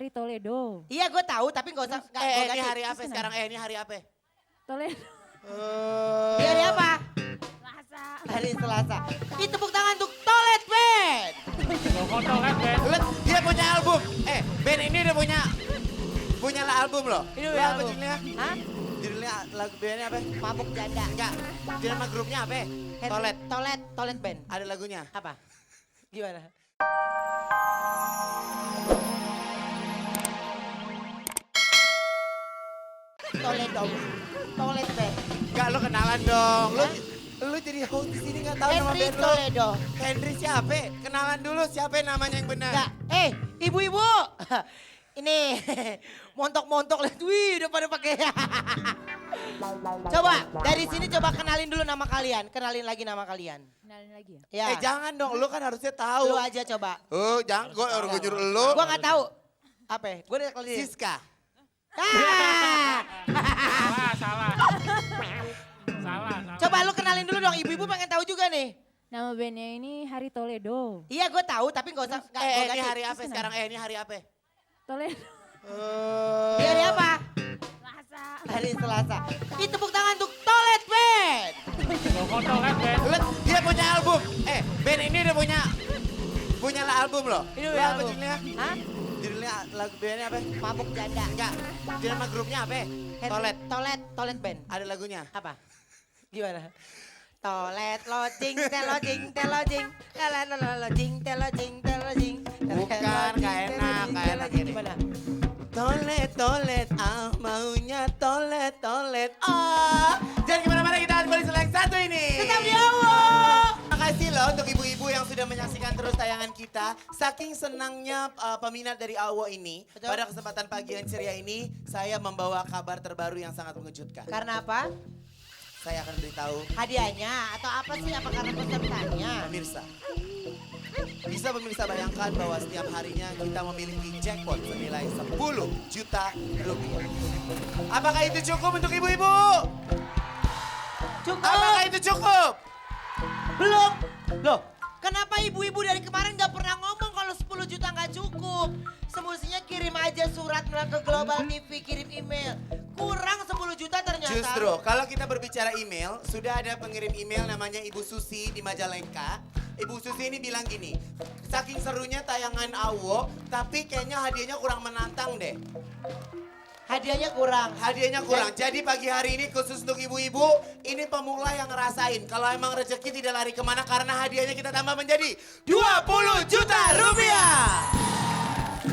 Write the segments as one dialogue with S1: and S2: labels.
S1: hari Toledo.
S2: Iya gue tahu tapi gak usah.
S3: Ini hari apa sekarang? Ini hari apa?
S1: Toledo.
S2: Di hari apa?
S1: Selasa.
S2: Hari Selasa. Ini tepuk tangan untuk Toilet Band.
S4: Foto kan Ben?
S3: Dia punya album. Ben ini udah punya album loh.
S2: Ini
S3: Lo
S2: udah
S3: apa
S2: album.
S3: judulnya?
S2: Hah?
S3: Judulnya lagu bandnya apa?
S2: Mabuk Janda.
S3: Enggak. Judul nama grupnya apa?
S2: Toilet Band.
S3: Ada lagunya.
S2: Apa? Gimana? Toilet Band.
S3: Enggak, lo kenalan dong. Lo jadi host di sini nggak tahu nama
S2: Henry
S3: band lo.
S2: Toledo.
S3: Henry siapa? Kenalan dulu siapa namanya yang benar.
S2: Enggak. Ibu-ibu. Ini montok-montok lihat. Wih, udah pada pakai. Coba dari sini coba kenalin dulu nama kalian. Kenalin lagi nama kalian.
S1: Kenalin lagi ya.
S2: Ya.
S3: Jangan dong, lo kan harusnya tahu.
S2: Lu aja coba.
S3: Oh, jangan, gue nyuruh lo.
S2: Gua nggak tahu. Apa? Gue udah kali.
S3: Siska.
S2: Ah!
S4: Salah.
S2: Coba lu kenalin dulu dong. Ibu-ibu pengen tahu juga nih.
S1: Nama bandnya ini Hari Toledo.
S2: Iya gue tahu tapi gak usah.
S3: Ini hari apa sekarang? Ini hari apa?
S1: Toledo.
S2: Di hari apa?
S1: Selasa.
S2: Hari Selasa. Ini tepuk tangan untuk Toilet Band.
S4: Foto kan Ben?
S3: Dia punya album. Ben ini udah punya album loh.
S2: Ini
S3: Lo
S2: udah
S3: apa
S2: album.
S3: judulnya?
S2: Hah?
S3: Judulnya lagu bandnya apa?
S2: Mabuk Janda.
S3: Enggak. Judul nama grupnya apa?
S2: Toilet Band.
S3: Ada lagunya.
S2: Apa? Gimana? Toilet lojing, telojing, telojing, telojing, telojing, telojing.
S3: Bukan, gak enak ini.
S2: Gimana?
S3: Toilet, maunya toilet. Jangan kemana-mana, kita kembali setelah yang satu ini.
S2: Tetap di awal.
S3: Terima kasih loh untuk ibu-ibu yang sudah menyaksikan terus tayangan kita. Saking senangnya peminat dari Awo ini,
S2: Betul.
S3: pada kesempatan pagi yang ceria ini, saya membawa kabar terbaru yang sangat mengejutkan.
S2: Karena apa?
S3: Saya akan beritahu
S2: Hadiahnya atau apa sih? Apa karena pesertanya?
S3: pemirsa. Bisa pemirsa bayangkan bahwa setiap harinya kita memiliki jackpot senilai 10 juta rupiah. Apakah itu cukup untuk ibu-ibu?
S2: Cukup?
S3: Apakah itu cukup?
S2: Belum. Loh, kenapa ibu-ibu dari kemarin gak pernah ngomong kalau 10 juta gak cukup? Semestinya kirim aja surat ke Global TV, kirim email. Kurang 10 juta ternyata.
S3: Justru, kalau kita berbicara email, sudah ada pengirim email namanya Ibu Susi di Majalengka. Ibu Susi ini bilang gini, saking serunya tayangan Awo, tapi kayaknya hadiahnya kurang menantang deh.
S2: Hadiahnya kurang.
S3: Hadiahnya kurang. Jadi pagi hari ini khusus untuk ibu-ibu, ini pemula yang ngerasain. Kalau emang rezeki tidak lari kemana karena hadiahnya kita tambah menjadi 20 juta rupiah.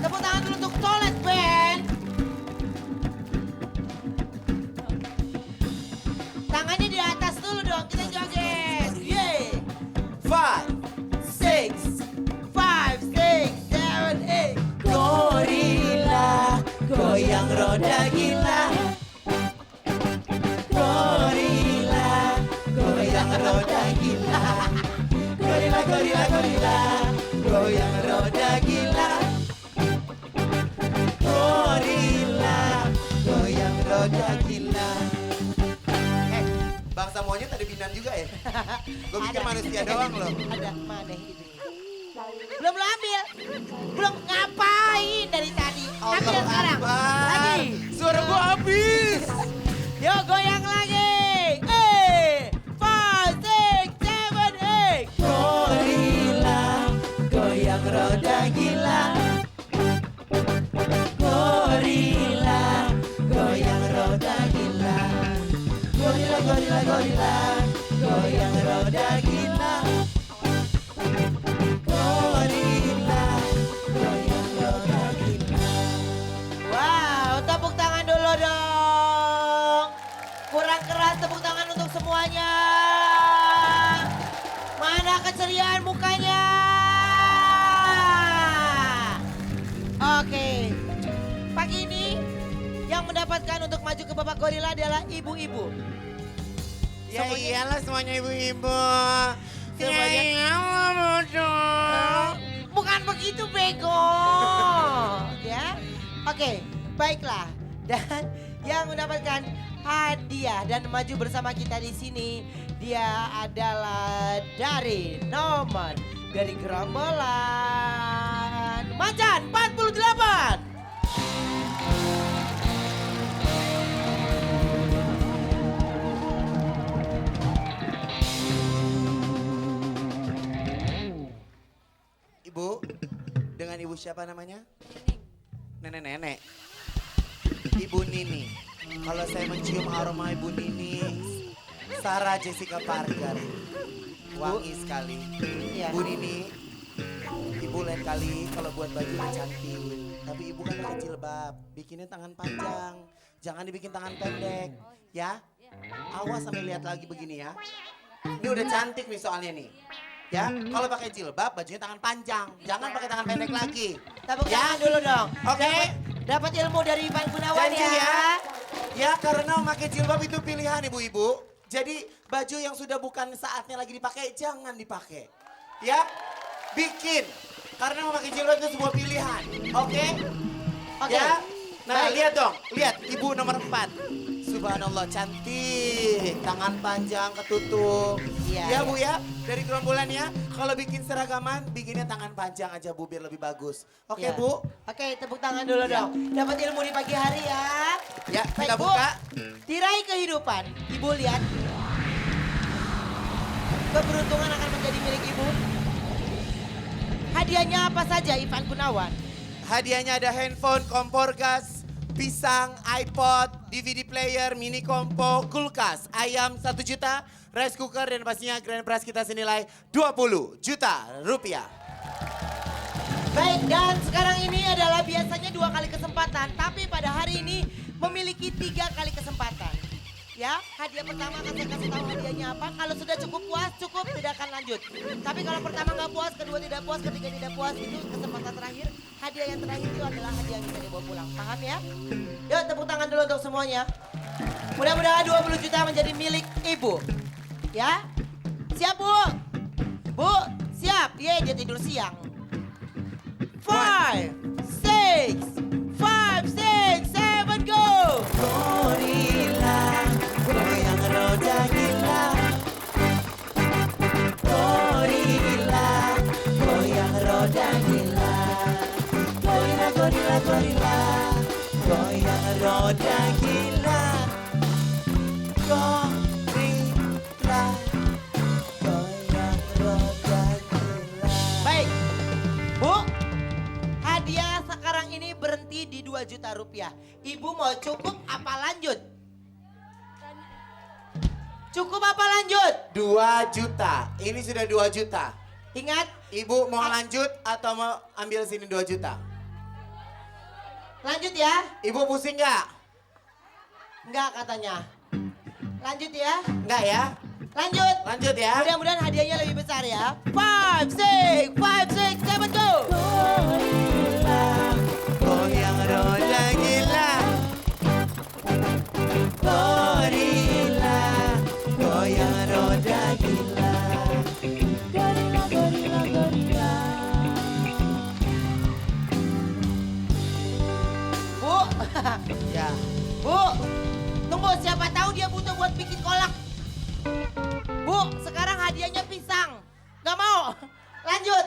S2: Tepuk tangan dulu untuk Toilet Band. Tangannya di atas dulu dong, kita joget. Yeay.
S3: 5,
S2: 6, 5, 6, 7, 8.
S3: Gorila, goyang roda gila. Gorila, goyang roda gila. Gorila, goyang roda gila. Gorila, goyang roda gila. Bangsa monyet ada binan juga ya? Gue pikir
S2: Ada.
S3: manusia doang loh.
S2: Ada, mana itu? Belum lo ambil. Belum ngapain dari tadi. Ambil sekarang. Lagi.
S3: Suara gue habis.
S2: Yuk goyang lagi. 5, 6, 7, 8.
S3: Gorila, goyang roda gila. Gorila, goyang roda gila. Gorila, goyang roda gila. Gorila, goyang roda gila.
S2: Wow, tepuk tangan dulu dong. Kurang keras tepuk tangan untuk semuanya. Mana keceriaan mukanya? Oke. Pagi ini yang mendapatkan untuk maju ke babak gorila adalah ibu-ibu.
S3: Ya
S2: Semuanya-
S3: iyalah semuanya ibu-ibu.
S2: Semuanya-
S3: Ya iyalah bodoh.
S2: Bukan begitu bego. Ya. Oke, baiklah. Dan yang mendapatkan hadiah dan maju bersama kita di sini dia adalah dari nomor dari gerombolan Macan 48.
S3: Ibu, dengan Ibu siapa namanya? Nenek-nenek. Ibu Nini. Kalau saya mencium aroma Ibu Nini, Sarah Jessica Parker. Wangi sekali.
S2: Iya.
S3: Bu Nini, Ibu lain kali kalau buat baju yang cantik. Tapi Ibu kan pakai jilbab, bikinnya tangan panjang. Jangan dibikin tangan pendek, ya. Awas sampai lihat lagi begini ya. Ini udah cantik nih soalnya nih. Ya, kalau pakai jilbab bajunya tangan panjang, jangan pakai tangan pendek lagi.
S2: Tepuk tangan dulu dong.
S3: Oke.
S2: Dapat ilmu dari Ivan Gunawan
S3: Janji
S2: ya.
S3: ya. Ya, karena memakai jilbab itu pilihan ibu-ibu. Jadi baju yang sudah bukan saatnya lagi dipakai, jangan dipakai. Ya, bikin. Karena memakai jilbab itu sebuah pilihan. Oke?
S2: Oke.
S3: Ya. Nah,
S2: Baik.
S3: lihat dong. Lihat, ibu nomor 4. Subhanallah, cantik. Tangan panjang, ketutup.
S2: Iya,
S3: Ya,
S2: iya.
S3: Bu ya. Dari gerombolan ya. Kalau bikin seragaman, bikinnya tangan panjang aja Bu, biar lebih bagus. Oke,
S2: Iya.
S3: Bu?
S2: Oke, tepuk tangan dulu dong. Dapat ilmu di pagi hari ya.
S3: Ya,
S2: Baik,
S3: kita
S2: Bu.
S3: buka.
S2: Tirai kehidupan. Ibu lihat. Keberuntungan akan menjadi milik Ibu. Hadiahnya apa saja Ivan Gunawan?
S3: Hadiahnya ada handphone, kompor gas, pisang, iPod, DVD player, mini kompo, kulkas, ayam 1 juta, rice cooker, dan pastinya grand prize kita senilai 20 juta rupiah.
S2: Baik, dan sekarang ini adalah biasanya 2 kali kesempatan, tapi pada hari ini memiliki 3 kali kesempatan. Ya, hadiah pertama akan saya kasih tahu hadiahnya apa. Kalau sudah cukup puas, cukup tidak akan lanjut. Tapi kalau pertama nggak puas, kedua tidak puas, ketiga tidak puas, itu kesempatan terakhir. Hadiah yang terakhir itu adalah hadiah yang bisa dibawa pulang. Paham ya? Yuk, tepuk tangan dulu untuk semuanya. Mudah-mudahan 20 juta menjadi milik Ibu. Ya? Siap, Bu? Bu, siap. Dia tidur siang. 5, 6, 5, 6, 7, go! Gorila, goyang roda gila. Gorila, goyang roda gila. Gorila, gorila, gorila, goyang roda gila. Gorila, goyang roda gila. Baik, Bu. Hadiah sekarang ini berhenti di 2 juta rupiah. Ibu mau cukup apa lanjut? Cukup apa lanjut?
S3: 2 juta, ini sudah 2 juta.
S2: Ingat,
S3: Ibu mau lanjut atau mau ambil sini 2 juta?
S2: lanjut ya.
S3: Ibu pusing nggak?
S2: Enggak katanya. Lanjut ya.
S3: Nggak ya?
S2: Lanjut.
S3: Lanjut ya.
S2: Mudah-mudahan hadiahnya lebih besar ya. 5, 6, 7, go! Goyang roda gila. Gorila, goyang roda gila. Gorila, gorila, gorila. Bu,
S3: Ya.
S2: Bu, tunggu siapa tahu dia butuh buat bikin kolak. Bu, sekarang hadiahnya pisang. Gak mau? Lanjut.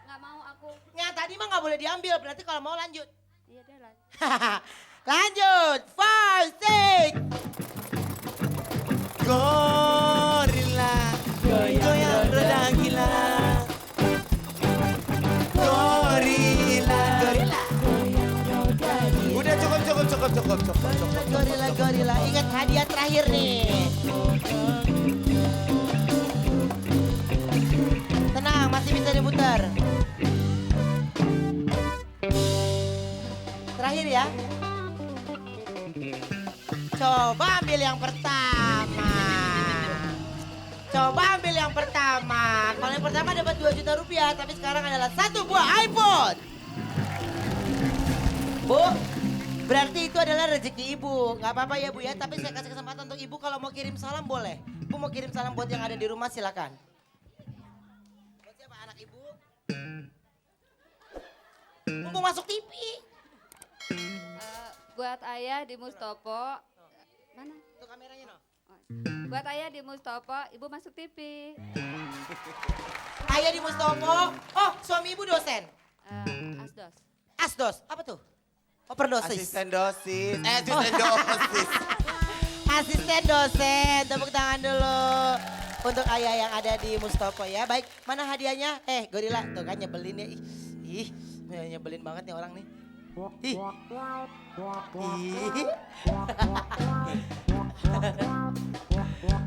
S1: Nggak mau aku.
S2: Yang tadi mah gak boleh diambil, berarti kalau mau lanjut.
S1: Iya deh lah.
S2: Lanjut, 5, 6. Gorila, goyang roda gila. Gorila, gorila, goyang roda gila.
S3: Udah cukup.
S2: Gorila, gorila. Ingat hadiah terakhir nih. Tenang, masih bisa diputar. Terakhir ya. Coba ambil yang pertama. Coba ambil yang pertama. Kalau yang pertama dapat 2 juta rupiah, tapi sekarang adalah 1 buah iPhone. Bu, berarti itu adalah rezeki Ibu. Gak apa-apa ya Bu ya, tapi saya kasih kesempatan untuk Ibu kalau mau kirim salam boleh. Bu mau kirim salam buat yang ada di rumah silakan. Buat siapa anak Ibu? Mumpung masuk TV.
S5: Buat ayah di Mustopo. Mana?
S2: Itu kameranya no.
S5: Buat ayah di Mustopo, ibu masuk TV.
S2: Ayah di Mustopo. Oh, suami Ibu dosen.
S5: Asdos.
S2: Asdos, apa tuh? Overdosis.
S3: Asisten dosis. Asisten dosis.
S2: Asisten dosen, tepuk tangan dulu. untuk ayah yang ada di Mustopo ya. Baik, mana hadiahnya? Gorila, tuh kan nyebelin ya. Ih, nyebelin banget nih orang nih. Ih. Ih.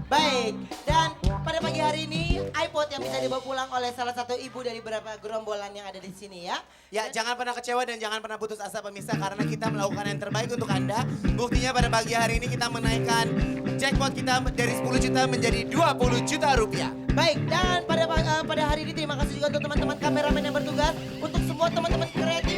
S2: Baik, dan pada pagi hari ini iPod yang bisa dibawa pulang oleh salah satu ibu dari beberapa gerombolan yang ada di sini ya.
S3: Ya, jangan pernah kecewa dan jangan pernah putus asa pemirsa karena kita melakukan yang terbaik untuk Anda. Buktinya pada pagi hari ini kita menaikkan jackpot kita dari 10 juta menjadi 20 juta rupiah.
S2: Baik, dan pada hari ini terima kasih juga untuk teman-teman kameramen yang bertugas, untuk semua teman-teman kreatif